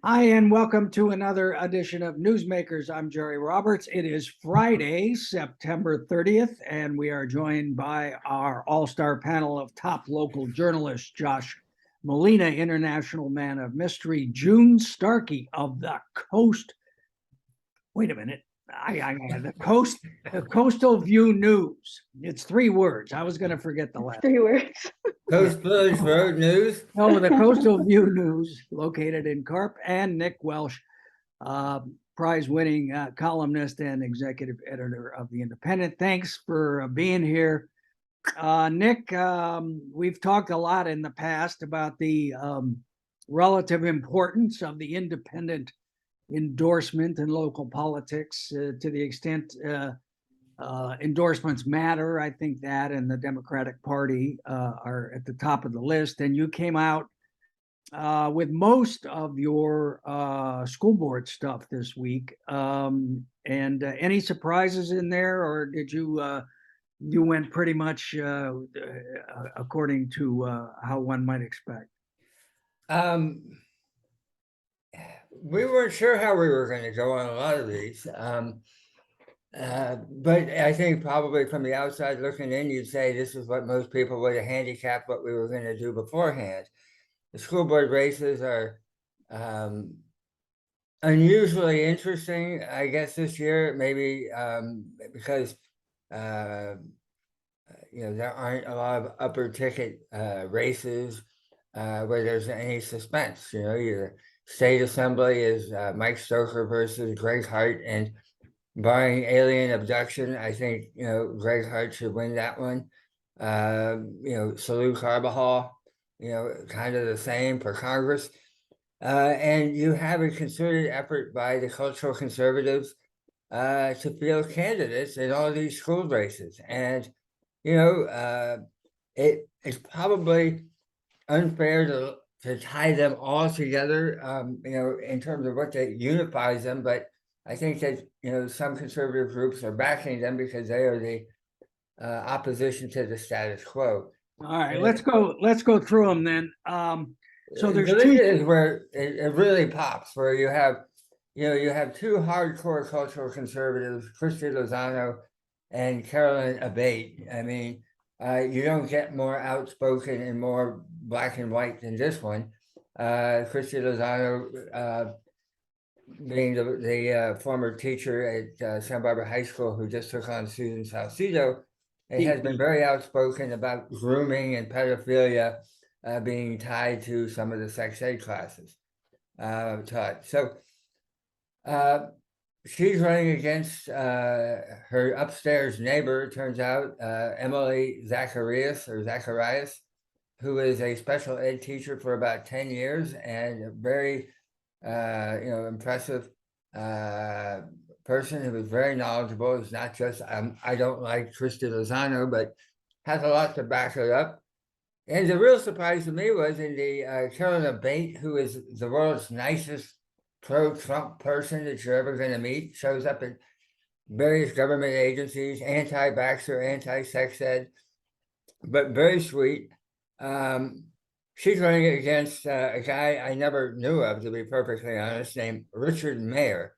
Hi, and welcome to another edition of Newsmakers. I'm Jerry Roberts. It is Friday, September 30th, and we are joined by our all-star panel of top local journalists, Josh Molina, International Man of Mystery, Jun Starkey of the Coast. Wait a minute. The Coastal View News. It's 3 words. I was going to forget the last. 3 words. Coast Village Road News. No, the Coastal View News, located in Carp, and Nick Welsh, prize-winning columnist and executive editor of The Independent. Thanks for being here. Nick, we've talked a lot in the past about the relative importance of the independent endorsement in local politics to the extent endorsements matter. I think that and the Democratic Party are at the top of the list. And you came out with most of your school board stuff this week. And any surprises in there, or did you went pretty much according to how one might expect? We weren't sure how we were going to go on a lot of these. But I think probably from the outside looking in, you'd say this is what most people would have handicapped what we were going to do beforehand. The school board races are unusually interesting, I guess, this year, maybe because there aren't a lot of upper ticket races where there's any suspense. Your state assembly is Mike Stoker versus Greg Hart, and barring alien abduction, I think, Greg Hart should win that one. Salute Carbajal, kind of the same for Congress. And you have a concerted effort by the cultural conservatives to field candidates in all these school races. And, it's probably unfair to tie them all together, in terms of what that unifies them. But I think that, some conservative groups are backing them because they are the opposition to the status quo. All right, let's go through them then. So there's two is where it really pops, where you have 2 hardcore cultural conservatives, Christy Lozano and Carolyn Abate. I mean, you don't get more outspoken and more black and white than this one. Christy Lozano, being the former teacher at Santa Barbara High School who just took on Susan Salcido, it has been very outspoken about grooming and pedophilia being tied to some of the sex ed classes taught. So she's running against her upstairs neighbor, it turns out, Emily Zacharias, who is a special ed teacher for about 10 years and a very impressive person who was very knowledgeable. It's not just I don't like Christy Lozano, but has a lot to back it up. And the real surprise to me was in the Carolyn Abate, who is the world's nicest pro-Trump person that you're ever going to meet, shows up at various government agencies, anti-vaxxer, anti-sex ed, but very sweet. She's running against a guy I never knew of, to be perfectly honest, named Richard Mayer.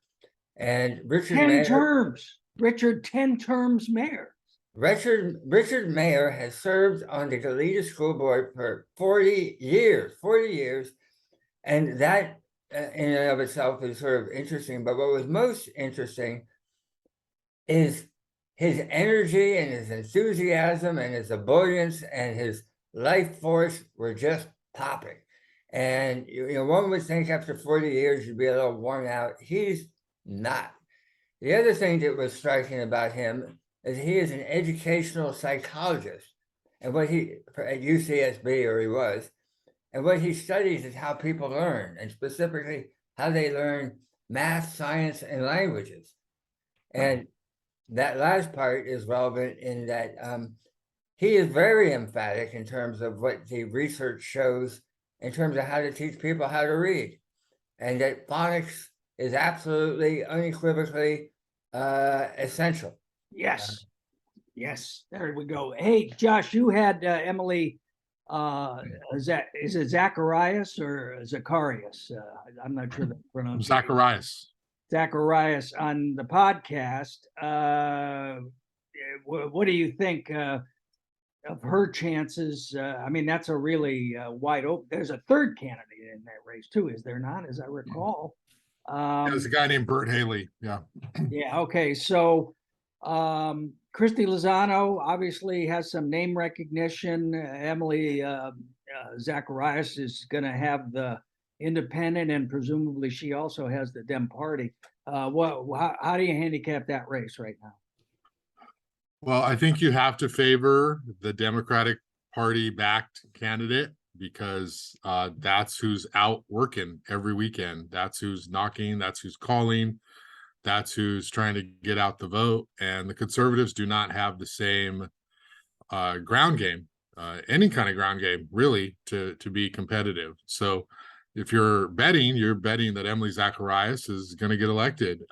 And Richard 10 terms. Richard, 10 terms mayor. Richard Mayer has served on the Goleta School Board for 40 years. And that in and of itself is sort of interesting. But what was most interesting is his energy and his enthusiasm and his ebullience and his life force were just popping. And one would think after 40 years you'd be a little worn out. He's not. The other thing that was striking about him is he is an educational psychologist, and what he at UCSB, or he was, and what he studies is how people learn, and specifically how they learn math, science, and languages. And that last part is relevant in that he is very emphatic in terms of what the research shows in terms of how to teach people how to read, and that phonics is absolutely, unequivocally essential. Yes. There we go. Hey, Josh, you had Emily is it Zacharias or Zacharias? I'm not sure the pronunciation. Zacharias. Zacharias on the podcast. What do you think of her chances? I mean, that's a really wide open. There's a third candidate in that race too, is there not? As I recall. There's a guy named Bert Haley. Yeah. Yeah. Okay. So, Christy Lozano obviously has some name recognition. Emily Zacharias is going to have the independent, and presumably she also has the Dem party. How do you handicap that race right now? Well, I think you have to favor the Democratic Party backed candidate because that's who's out working every weekend. That's who's knocking. That's who's calling. That's who's trying to get out the vote. And the conservatives do not have the same ground game, any kind of ground game, really, to be competitive. So if you're betting that Emily Zacharias is going to get elected.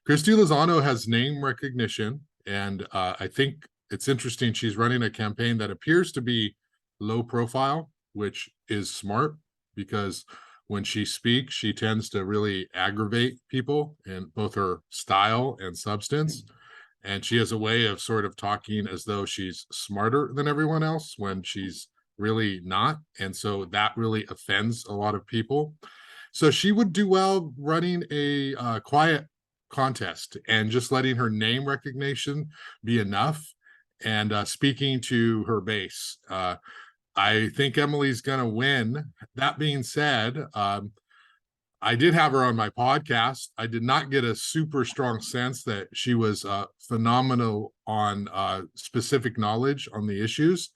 Christy Lozano has name recognition. And I think it's interesting. She's running a campaign that appears to be low profile, which is smart because when she speaks, she tends to really aggravate people in both her style and substance. And she has a way of sort of talking as though she's smarter than everyone else when she's really not. And so that really offends a lot of people. So she would do well running a quiet contest and just letting her name recognition be enough and speaking to her base. I think Emily's going to win. That being said, I did have her on my podcast. I did not get a super strong sense that she was phenomenal on specific knowledge on the issues.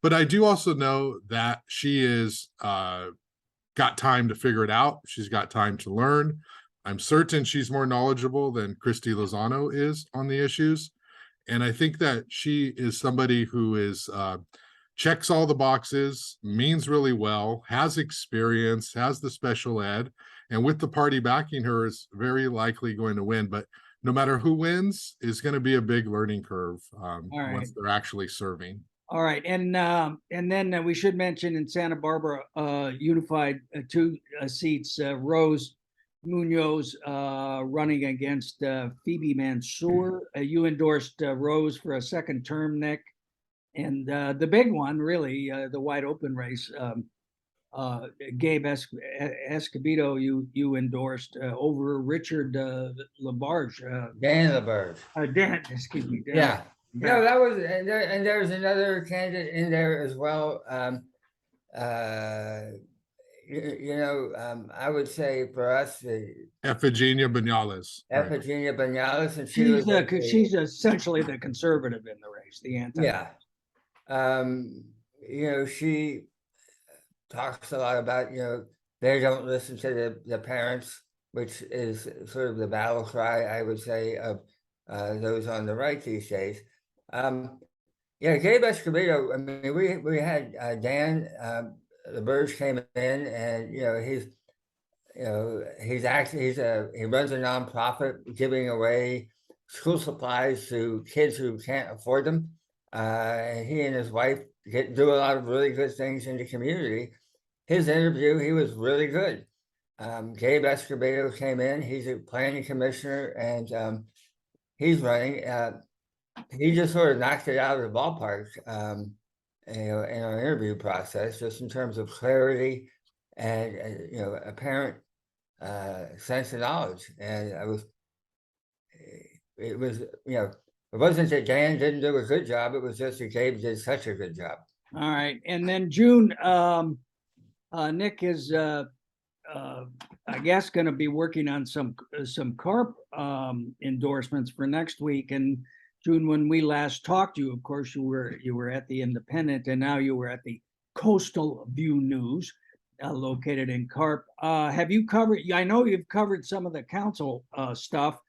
But I do also know that she is got time to figure it out. She's got time to learn. I'm certain she's more knowledgeable than Christy Lozano is on the issues. And I think that she is somebody who is checks all the boxes, means really well, has experience, has the special ed, and with the party backing her is very likely going to win. But no matter who wins, is going to be a big learning curve once they're actually serving. All right, and then we should mention in Santa Barbara, unified two seats, Rose Munoz running against Phoebe Mansour. You endorsed Rose for a second term, Nick. And the big one, really, the wide open race, Gabe Escobedo, you endorsed over Richard Labarge. Dan LaBerge. Dan, excuse me. Dan. Yeah. No, that was, and there's another candidate in there as well. I would say for us, Efigenia Banales. Efigenia Banales, and she's essentially the conservative in the race, the anti. Yeah. She talks a lot about, they don't listen to the parents, which is sort of the battle cry, I would say, of those on the right these days. Gabe Escobedo, I mean, we had Dan LaBerge came in, and he runs a nonprofit giving away school supplies to kids who can't afford them. And he and his wife do a lot of really good things in the community. His interview, he was really good. Gabe Escobedo came in. He's a planning commissioner, and he's running. He just sort of knocked it out of the ballpark, in our interview process, just in terms of clarity and apparent sense of knowledge. And it wasn't that Dan didn't do a good job. It was just that Gabe did such a good job. All right, and then June, Nick is, I guess, going to be working on some CARP endorsements for next week. And June, when we last talked to you, of course, you were at the Independent, and now you were at the Coastal View News, located in CARP. Have you covered? I know you've covered some of the council stuff.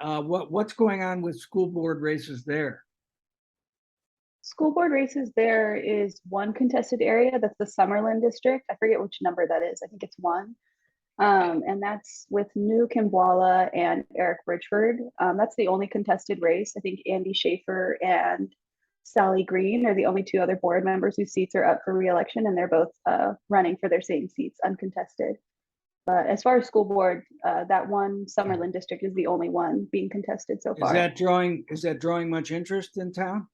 What's going on with school board races there? School board races, there is one contested area. That's the Summerlin district. I forget which number that is. I think it's 1. And that's with New Kimbwala and Eric Bridgeford. That's the only contested race. I think Andy Schaefer and Sally Green are the only two other board members whose seats are up for reelection, and they're both running for their same seats uncontested. But as far as school board, that one Summerlin district is the only one being contested so Is far. that drawing much interest in town?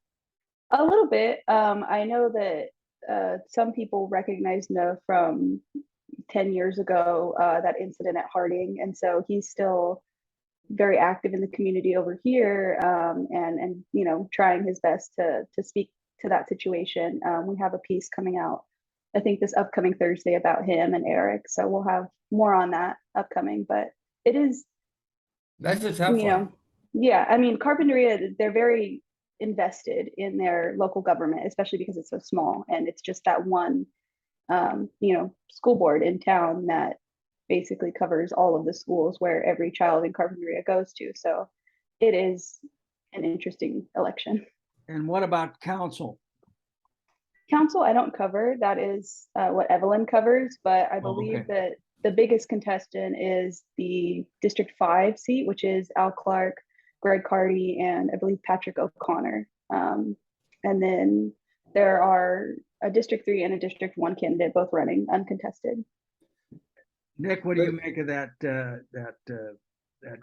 A little bit. I know that some people recognize No from 10 years ago, that incident at Harding. And so he's still very active in the community over here, and you know, trying his best to speak to that situation. We have a piece coming out, I think this upcoming Thursday, about him and Eric. So we'll have more on that upcoming, but it is, That's a tough you one. know, yeah, I mean, Carpinteria, they're very invested in their local government, especially because it's so small, and it's just that one, you know, school board in town that basically covers all of the schools where every child in Carpinteria goes to. So it is an interesting election. And what about council? Council, I don't cover. That is what Evelyn covers, but I Oh, believe okay. that the biggest contestant is the District 5 seat, which is Al Clark, Greg Carty, and I believe Patrick O'Connor. And then there are a District 3 and a District 1 candidate, both running uncontested. Nick, what do you make of that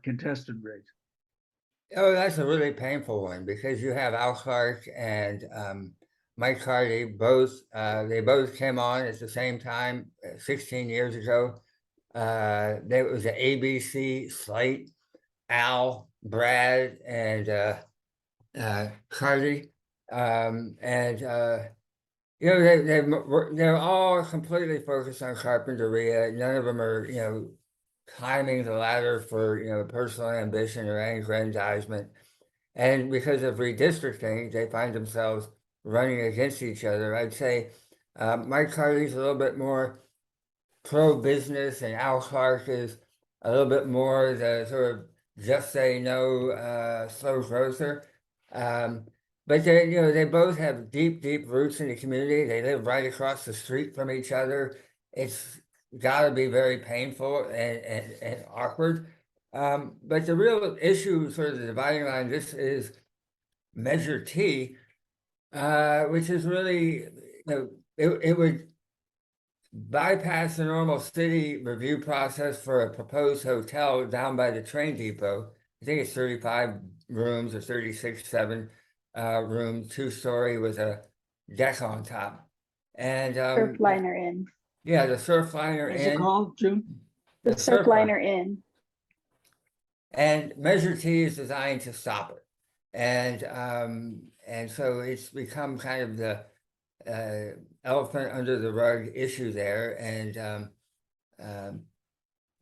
contested race? Oh, that's a really painful one because you have Al Clark and Mike Hardy, they both came on at the same time 16 years ago. There was an ABC slate, Al, Brad, and Hardy. You know, they're all completely focused on Carpinteria. None of them are, you know, climbing the ladder for, you know, personal ambition or aggrandizement. And because of redistricting, they find themselves running against each other. I'd say Mike Hardy's a little bit more pro-business, and Al Clark is a little bit more the sort of just say no, slow grocer. But they, you know, they both have deep, deep roots in the community. They live right across the street from each other. It's got to be very painful and awkward. But the real issue, sort of the dividing line, this is Measure T, which is really, you know, it would bypass the normal city review process for a proposed hotel down by the train depot. I think it's 35 rooms or 36, 7 rooms, 2-story with a deck on top. And Surfliner Inn. yeah, the Surfliner What's it Inn. called, June? The Surfliner Inn. And Measure T is designed to stop it. And so it's become kind of the elephant under the rug issue there, and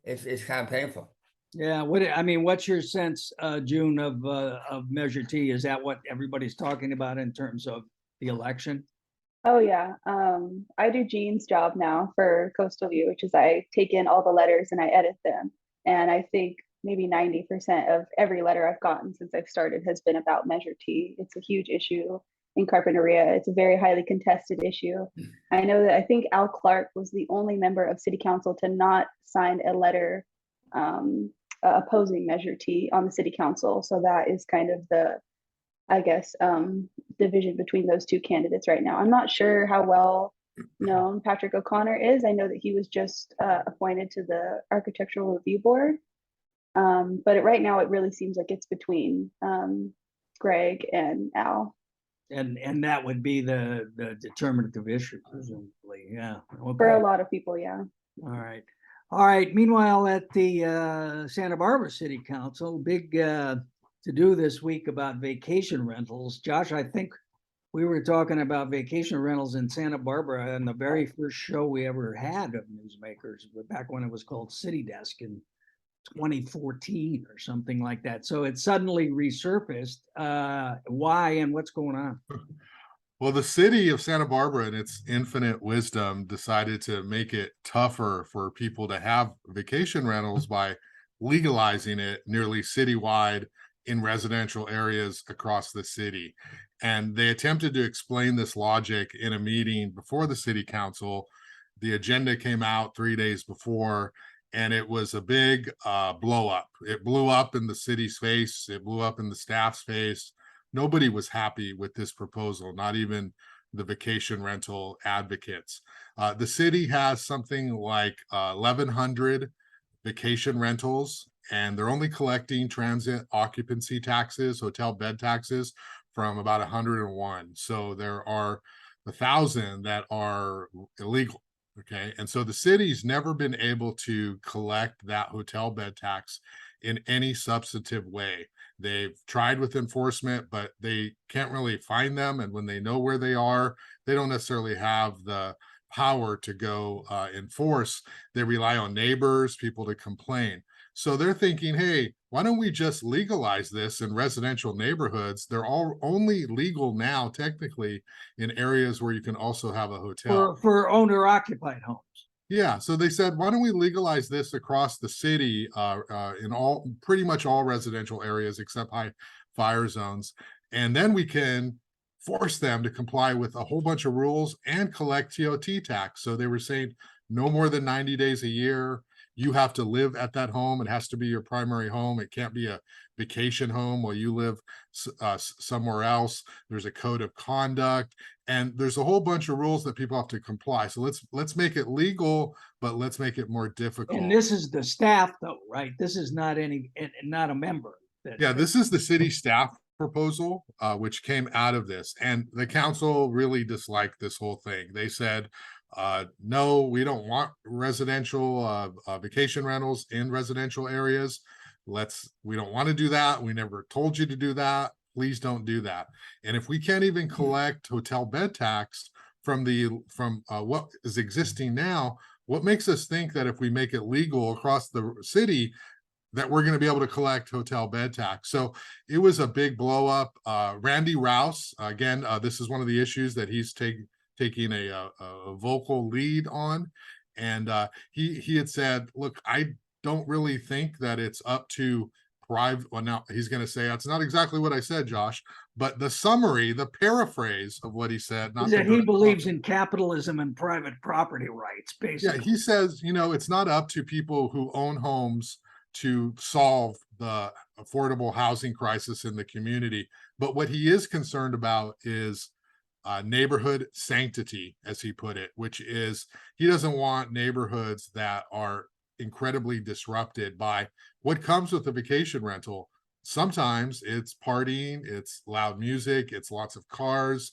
it's kind of painful. Yeah, what's your sense, June, of Measure T? Is that what everybody's talking about in terms of the election? Oh yeah. I do Jean's job now for Coastal View, which is I take in all the letters and I edit them. And I think maybe 90% of every letter I've gotten since I've started has been about Measure T. It's a huge issue in Carpinteria. It's a very highly contested issue. I know that I think Al Clark was the only member of City Council to not sign a letter opposing Measure T on the City Council. So that is kind of the, I guess, division between those two candidates right now. I'm not sure how well known Patrick O'Connor is. I know that he was just appointed to the Architectural Review Board. But right now it really seems like it's between Greg and Al. And that would be the determinative issue, presumably. Yeah. Okay. For a lot of people, yeah. All right. All right. Meanwhile, at the Santa Barbara City Council, big to do this week about vacation rentals. Josh, I think we were talking about vacation rentals in Santa Barbara on the very first show we ever had of Newsmakers, back when it was called City Desk in 2014 or something like that. So it suddenly resurfaced. Why and what's going on? Well, the city of Santa Barbara, in its infinite wisdom, decided to make it tougher for people to have vacation rentals by legalizing it nearly citywide in residential areas across the city. And they attempted to explain this logic in a meeting before the city council. The agenda came out 3 days before, and it was a big blow up. It blew up in the city's face. It blew up in the staff's face. nobody was happy with this proposal, not even the vacation rental advocates. The city has something like 1,100 vacation rentals, and they're only collecting transit occupancy taxes, hotel bed taxes from about 101. So there are 1,000 that are illegal. Okay. And so the city's never been able to collect that hotel bed tax in any substantive way. They've tried with enforcement, but they can't really find them. And when they know where they are, they don't necessarily have the power to go enforce. They rely on neighbors, people to complain. So they're thinking, hey, why don't we just legalize this in residential neighborhoods? They're all only legal now, technically, in areas where you can also have a hotel. For owner occupied homes. Yeah, so they said, why don't we legalize this across the city in all pretty much all residential areas except high fire zones, and then we can force them to comply with a whole bunch of rules and collect TOT tax. So they were saying no more than 90 days a year. You have to live at that home. It has to be your primary home. It can't be a vacation home while you live somewhere else. There's a code of conduct, and there's a whole bunch of rules that people have to comply. So let's make it legal, but let's make it more difficult. And this is the staff though, right? This is not not a member. Yeah, this is the city staff proposal, which came out of this. And the council really disliked this whole thing. They said, no, we don't want residential vacation rentals in residential areas. We don't want to do that. We never told you to do that. Please don't do that. And if we can't even collect hotel bed tax from what is existing now, what makes us think that if we make it legal across the city, that we're going to be able to collect hotel bed tax? So it was a big blow up. Randy Rouse, again, this is one of the issues that he's taking a vocal lead on. And he had said, look, I don't really think that it's up to private. Well, now he's going to say, that's not exactly what I said, Josh, but the summary, the paraphrase of what he said, is that he believes in capitalism and private property rights, basically. Yeah, he says, it's not up to people who own homes to solve the affordable housing crisis in the community. But what he is concerned about is neighborhood sanctity, as he put it, which is he doesn't want neighborhoods that are incredibly disrupted by what comes with a vacation rental. Sometimes it's partying, it's loud music, it's lots of cars,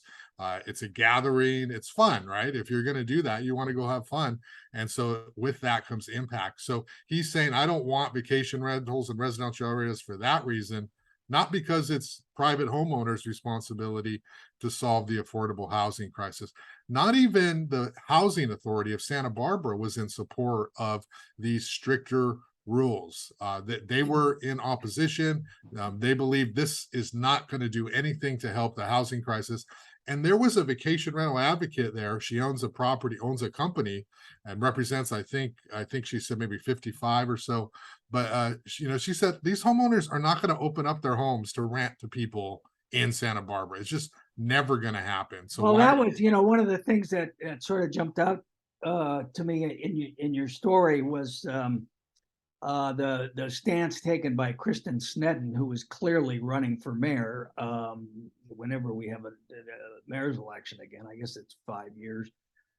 it's a gathering, it's fun, right? If you're going to do that, you want to go have fun. And so with that comes impact. So he's saying, I don't want vacation rentals in residential areas for that reason, not because it's private homeowners' responsibility to solve the affordable housing crisis. Not even the Housing Authority of Santa Barbara was in support of these stricter rules. That they were in opposition. They believe this is not going to do anything to help the housing crisis. And there was a vacation rental advocate there. She owns a property, owns a company, and represents, I think she said maybe 55 or so. But she said these homeowners are not going to open up their homes to rent to people in Santa Barbara. It's just never going to happen. So well, that was one of the things that sort of jumped out to me in your story was the stance taken by Kristen Sneddon, who is clearly running for mayor. Whenever we have a mayor's election again, I guess it's 5 years.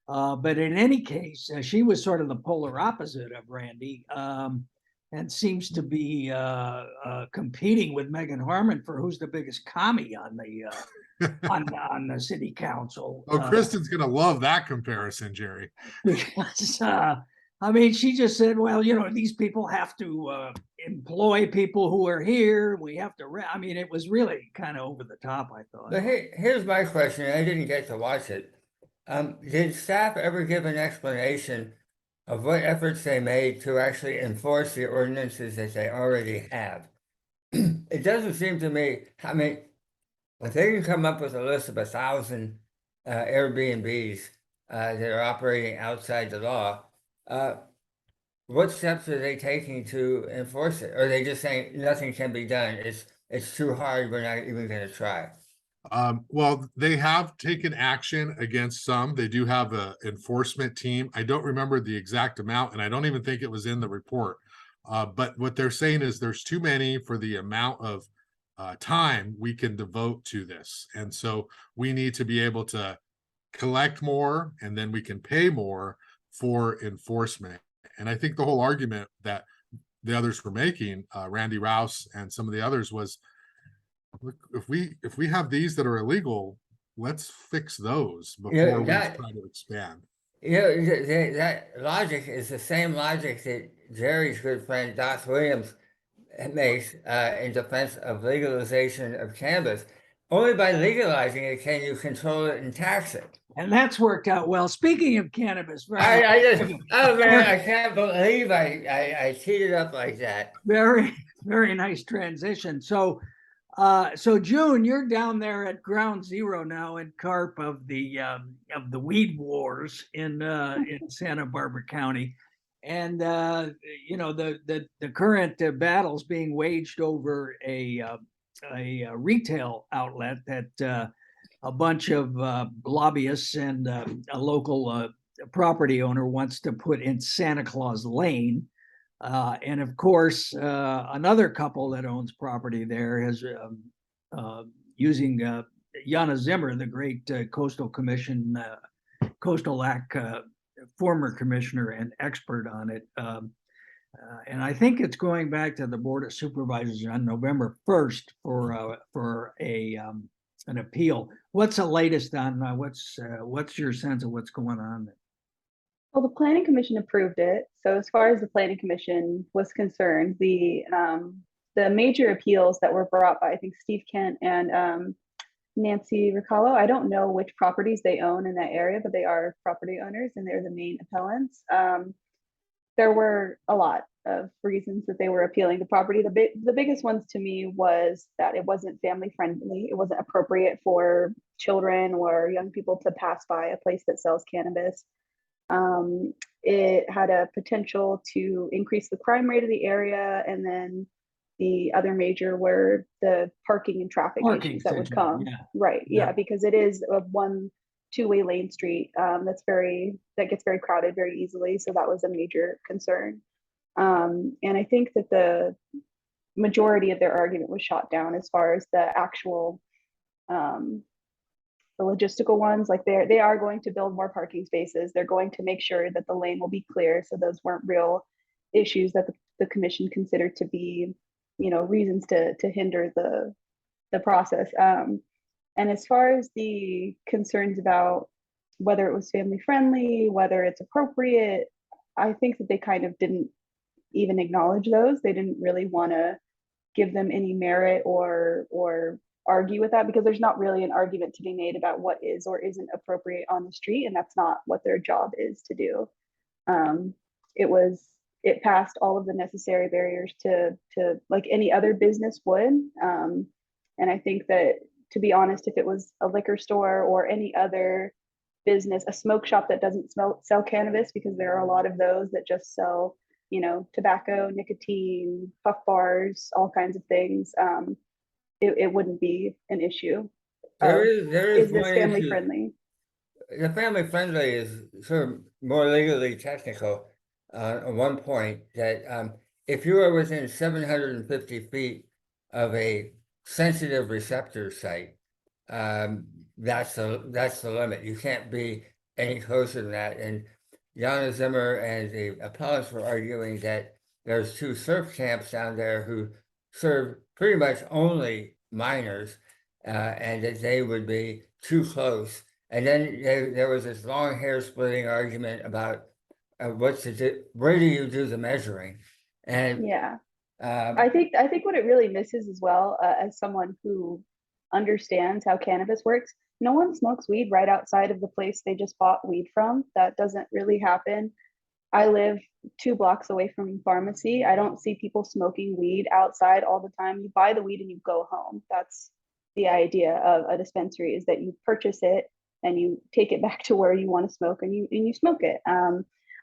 But in any case, she was sort of the polar opposite of Randy, and seems to be competing with Megan Harmon for who's the biggest commie on the on the city council. Oh, Kristen's gonna love that comparison, Jerry. Because she just said, well, these people have to employ people who are here. We have to, it was really kind of over the top, I thought. But here's my question. I didn't get to watch it. Did staff ever give an explanation of what efforts they made to actually enforce the ordinances that they already have? It doesn't seem to me, if they can come up with a list of 1,000 Airbnbs that are operating outside the law, what steps are they taking to enforce it? Or are they just saying nothing can be done? It's too hard. We're not even going to try. Well, they have taken action against some. They do have an enforcement team. I don't remember the exact amount, and I don't even think it was in the report. But what they're saying is there's too many for the amount of time we can devote to this. And so we need to be able to collect more, and then we can pay more for enforcement. And I think the whole argument that the others were making, Randy Rouse and some of the others, was, look, if we have these that are illegal, let's fix those before we try to expand. That logic is the same logic that Jerry's good friend Doc Williams makes in defense of legalization of cannabis. Only by legalizing it can you control it and tax it. And that's worked out well. Speaking of cannabis, I just, oh man, I can't believe I teed it up like that. very, very nice transition. So, so June, you're down there at ground zero now in Carp of the weed wars in Santa Barbara County, and you know, the current battles being waged over a retail outlet that a bunch of lobbyists and a local property owner wants to put in Santa Claus Lane. And of course, another couple that owns property there has using Jana Zimmer, the great Coastal Commission, Coastal Act former commissioner and expert on it. And I think it's going back to the Board of Supervisors on November 1st for an appeal. What's the latest on what's your sense of what's going on? Well, the Planning Commission approved it. So as far as the Planning Commission was concerned, the major appeals that were brought by, I think, Steve Kent and Nancy Ricallo, I don't know which properties they own in that area, but they are property owners and they're the main appellants. There were a lot of reasons that they were appealing the property. The biggest ones to me was that it wasn't family friendly. It wasn't appropriate for children or young people to pass by a place that sells cannabis. It had a potential to increase the crime rate of the area, and then the other major were the parking and traffic issues that would come. Yeah. Right. Yeah, because it is a two-way lane street that gets very crowded very easily. So that was a major concern. And I think that the majority of their argument was shot down as far as the actual the logistical ones. Like they are going to build more parking spaces. They're going to make sure that the lane will be clear. So those weren't real issues that the commission considered to be, you know, reasons to hinder the process. And as far as the concerns about whether it was family friendly, whether it's appropriate, I think that they kind of didn't even acknowledge those. They didn't really want to give them any merit or argue with that, because there's not really an argument to be made about what is or isn't appropriate on the street, and that's not what their job is to do. It passed all of the necessary barriers to like any other business would. And I think that, to be honest, if it was a liquor store or any other business, a smoke shop that doesn't sell cannabis, because there are a lot of those that just sell, you know, tobacco, nicotine, puff bars, all kinds of things, it wouldn't be an issue. There is this one family issue. friendly? The family friendly is sort of more legally technical at one point, that if you are within 750 feet of a sensitive receptor site, that's the limit. You can't be any closer than that. And Jana Zimmer and the appellants were arguing that there's two surf camps down there who serve pretty much only minors, and that they would be too close. And then there was this long hair splitting argument about where do you do the measuring? And Yeah. I think what it really misses as well, as someone who understands how cannabis works, no one smokes weed right outside of the place they just bought weed from. That doesn't really happen. I live 2 blocks away from pharmacy. I don't see people smoking weed outside all the time. You buy the weed and you go home. That's the idea of a dispensary, is that you purchase it and you take it back to where you want to smoke and you smoke it.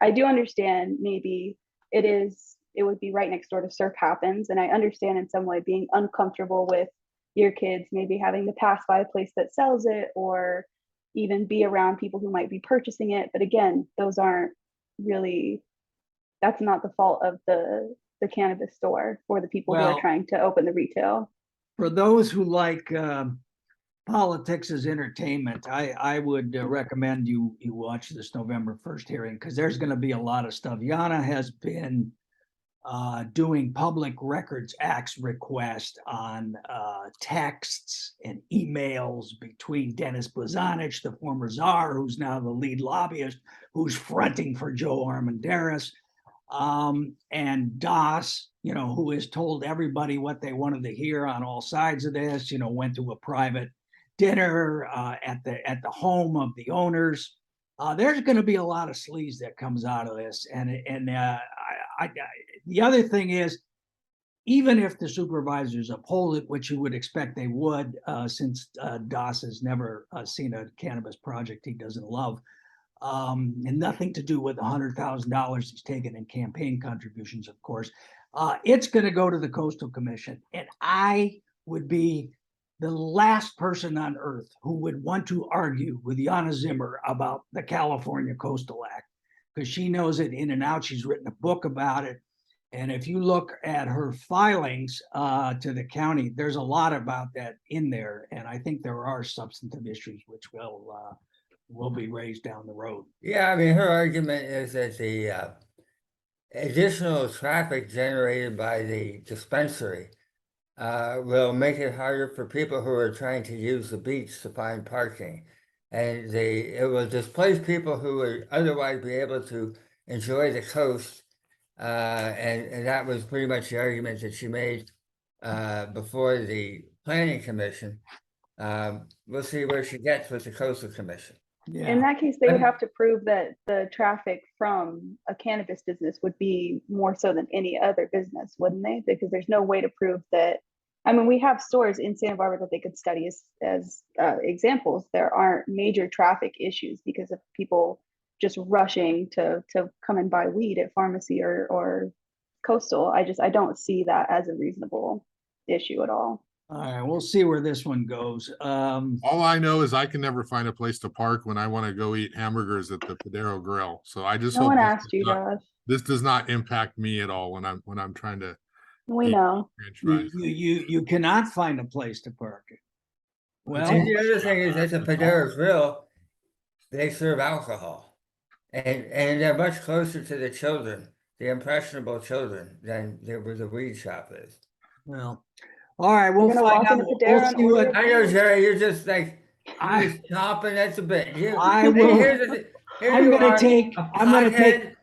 I do understand maybe it would be right next door to Surf Happens, and I understand in some way being uncomfortable with your kids maybe having to pass by a place that sells it, or even be around people who might be purchasing it. But again, those aren't really, that's not the fault of the cannabis store or the people who are trying to open the retail. for those who like politics as entertainment, I would recommend you watch this November 1st hearing, because there's going to be a lot of stuff. Yana has been doing Public Records Act's request on texts and emails between Dennis Blazonich, the former czar, who's now the lead lobbyist, who's fronting for Joe Armendariz, and Das, who has told everybody what they wanted to hear on all sides of this, went to a private dinner at the home of the owners. There's going to be a lot of sleaze that comes out of this, and the other thing is, even if the supervisors uphold it, which you would expect they would, since Das has never seen a cannabis project he doesn't love, and nothing to do with the $100,000 he's taken in campaign contributions, of course, it's going to go to the Coastal Commission, and I would be the last person on earth who would want to argue with Yana Zimmer about the California Coastal Act, because she knows it in and out. She's written a book about it. And if you look at her filings to the county, there's a lot about that in there. And I think there are substantive issues which will be raised down the road. Yeah, I mean, her argument is that the additional traffic generated by the dispensary will make it harder for people who are trying to use the beach to find parking. And it will displace people who would otherwise be able to enjoy the coast. And that was pretty much the argument that she made before the Planning Commission. We'll see where she gets with the Coastal Commission. Yeah. In that case, they would have to prove that the traffic from a cannabis business would be more so than any other business, wouldn't they? Because there's no way to prove that. I mean, we have stores in Santa Barbara that they could study as examples. There aren't major traffic issues because of people just rushing to come and buy weed at pharmacy or Coastal. I don't see that as a reasonable issue at all. All right, we'll see where this one goes. All I know is I can never find a place to park when I want to go eat hamburgers at the Padero Grill. So I just No hope one this asked does you, not- Josh. this does not impact me at all when I'm trying to We eat know. French You, fries. you cannot find a place to park it. Well, And the other thing is that the Padero Grill, they serve alcohol. And they're much closer to the children, the impressionable children, than the weed shop is. well, all right, we'll You're gonna find walk out. into We'll Padero and see what order I know, Jerry, you're just like, I- you're just chomping at the bit. I will- Here I'm you gonna are, take- a I'm gonna take- pothead.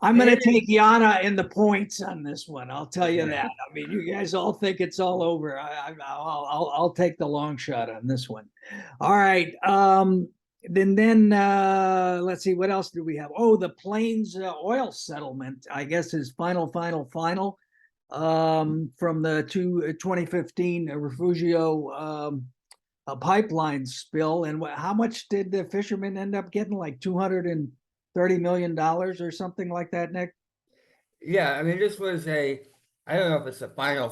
I'm going to Maybe- take Yana in the points on this one. I'll tell you that. I mean, you guys all think it's all over. I'll take the long shot on this one. All right. Then let's see, what else do we have? Oh, the Plains oil settlement, I guess, is final from the 2015 Refugio pipeline spill. And how much did the fishermen end up getting? Like $230 million or something like that, Nick? Yeah, I mean, this was I don't know if it's the final,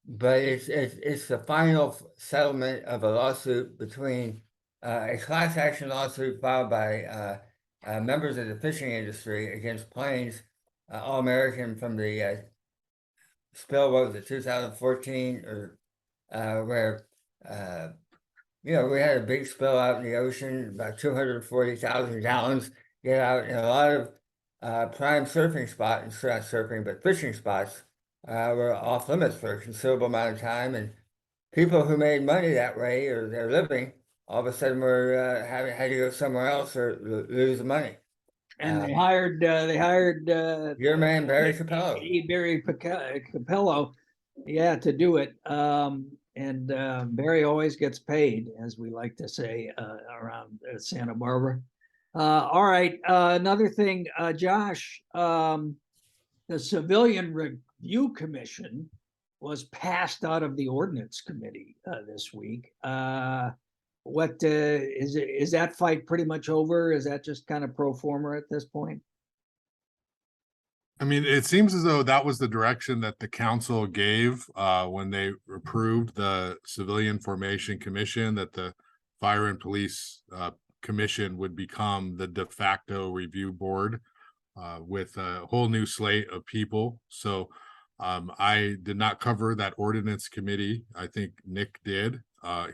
but it's the final settlement of a lawsuit between a class action lawsuit filed by members of the fishing industry against Plains, All-American from the spill, what was it, 2014, or where we had a big spill out in the ocean, about 240,000 gallons get out, and a lot of prime surfing spots, not surfing, but fishing spots were off limits for a considerable amount of time, and people who made money that way, or their living, all of a sudden were had to go somewhere else or lose the money. And they hired Your man, Barry Capello. Barry Capello, yeah, to do it. And Barry always gets paid, as we like to say around Santa Barbara. All right, another thing, Josh, the Civilian Review Commission was passed out of the Ordinance Committee this week. What is that fight pretty much over? Is that just kind of pro forma at this point? I mean, it seems as though that was the direction that the council gave when they approved the Civilian Formation Commission, that the Fire and Police Commission would become the de facto review board with a whole new slate of people. So I did not cover that ordinance committee. I think Nick did.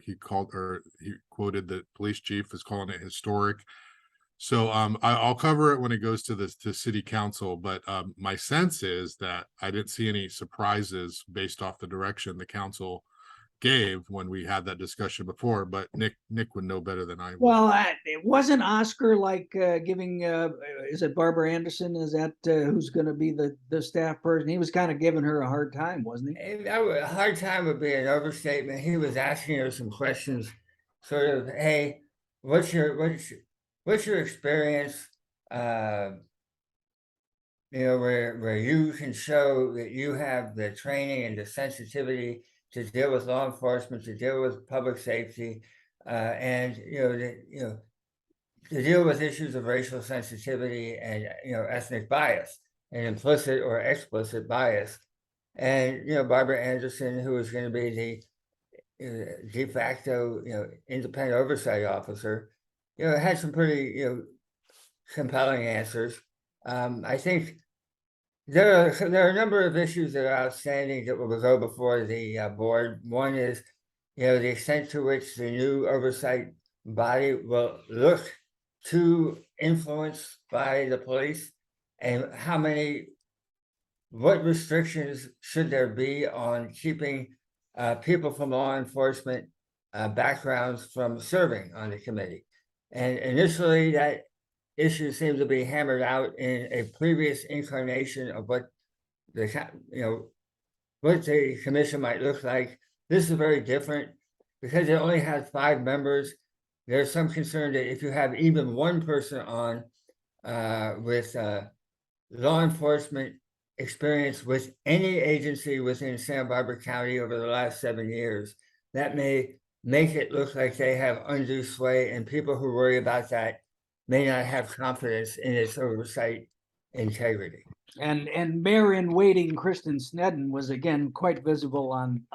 He quoted the police chief as calling it historic. So I'll cover it when it goes to city council, but my sense is that I didn't see any surprises based off the direction the council gave when we had that discussion before, but Nick would know better than I would. Well, it wasn't Oscar like giving, is it Barbara Anderson? Is that who's going to be the staff person? He was kind of giving her a hard time, wasn't he? A hard time would be an overstatement. He was asking her some questions, sort of, hey, what's your experience? Where you can show that you have the training and the sensitivity to deal with law enforcement, to deal with public safety, and to deal with issues of racial sensitivity and ethnic bias and implicit or explicit bias. And Barbara Anderson, who is going to be the de facto independent oversight officer, had some pretty compelling answers. I think there are a number of issues that are outstanding that will go before the board. One is the extent to which the new oversight body will look too influenced by the police, and what restrictions should there be on keeping people from law enforcement backgrounds from serving on the committee. And initially that issue seemed to be hammered out in a previous incarnation of what the commission might look like. This is very different because it only has 5 members. There's some concern that if you have even one person on with law enforcement experience with any agency within Santa Barbara County over the last 7 years, that may make it look like they have undue sway, and people who worry about that may not have confidence in its oversight integrity. And Mayor in Waiting, Kristen Snedden, was again quite visible on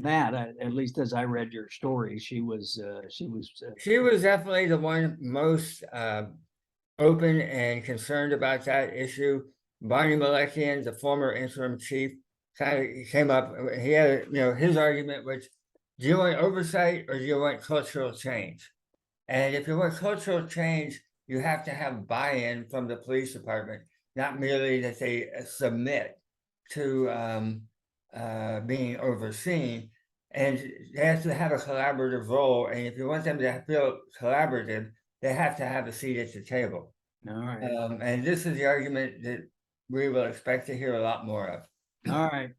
that. At least as I read your story, she was definitely the one most open and concerned about that issue. Barney Malekian, the former interim chief, kind of came up. He had his argument, which, do you want oversight or do you want cultural change? And if you want cultural change, you have to have buy-in from the police department, not merely that they submit to being overseen. And they have to have a collaborative role. And if you want them to feel collaborative, they have to have a seat at the table. all right. And this is the argument that we will expect to hear a lot more of. All right.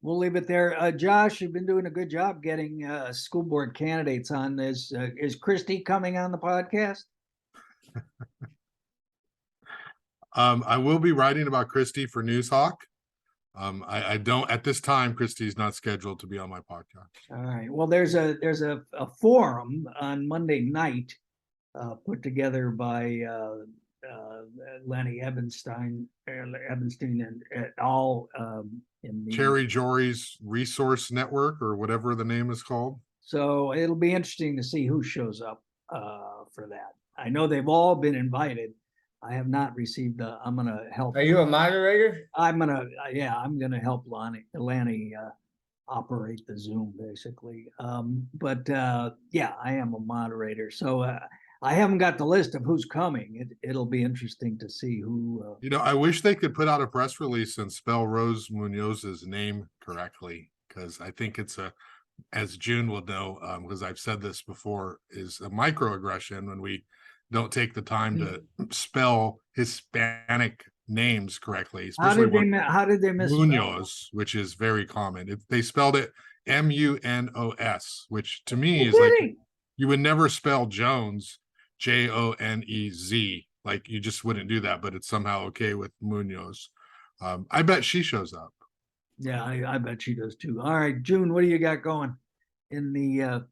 We'll leave it there. Josh, you've been doing a good job getting school board candidates on this. Is Christy coming on the podcast? I will be writing about Christy for Newshawk. I don't at this time. Christy's not scheduled to be on my podcast. All right. Well, there's a forum on Monday night put together by Lenny Ebenstein and et al. In the Cherry Jory's Resource Network, or whatever the name is called. So it'll be interesting to see who shows up for that. I know they've all been invited. I have not received I'm gonna help. Are you a moderator? I'm gonna help Lanny operate the Zoom basically. But yeah, I am a moderator. So I haven't got the list of who's coming. It'll be interesting to see who. I wish they could put out a press release and spell Rose Munoz's name correctly, because I think it's as June will know, because I've said this before, is a microaggression when we don't take the time to spell Hispanic names correctly. How did they miss Munoz, which is very common. They spelled it Munos, which to me is like you would never spell Jones Jonez, like you just wouldn't do that, but it's somehow okay with Munoz. I bet she shows up. Yeah, I bet she does too. All right, June, what do you got going in the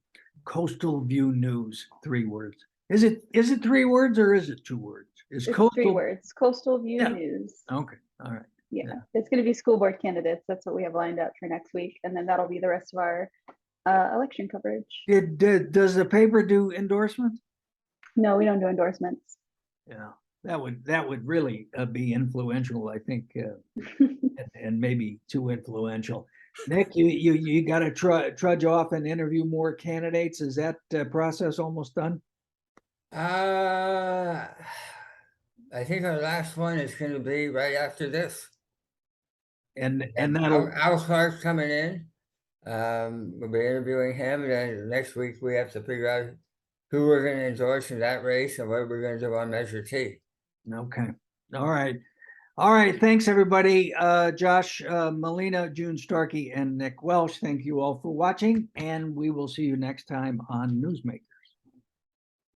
Coastal View News? 3 words. Is it 3 words or is it 2 words? It's 3 words. Coastal View News. Okay, all right. Yeah, it's going to be school board candidates. That's what we have lined up for next week, and then that'll be the rest of our election coverage. Does the paper do endorsements? No, we don't do endorsements. Yeah. That would really be influential, I think, and maybe too influential. Nick, you got to trudge off and interview more candidates. Is that process almost done? I think our last one is going to be right after this. And And that'll Al Clark's coming in. We'll be interviewing him, and then next week we have to figure out who we're going to endorse in that race and what we're going to do on Measure T. okay. All right. All right. Thanks, everybody. Josh, Molina, Jun Starkey, and Nick Welsh. Thank you all for watching, and we will see you next time on Newsmakers.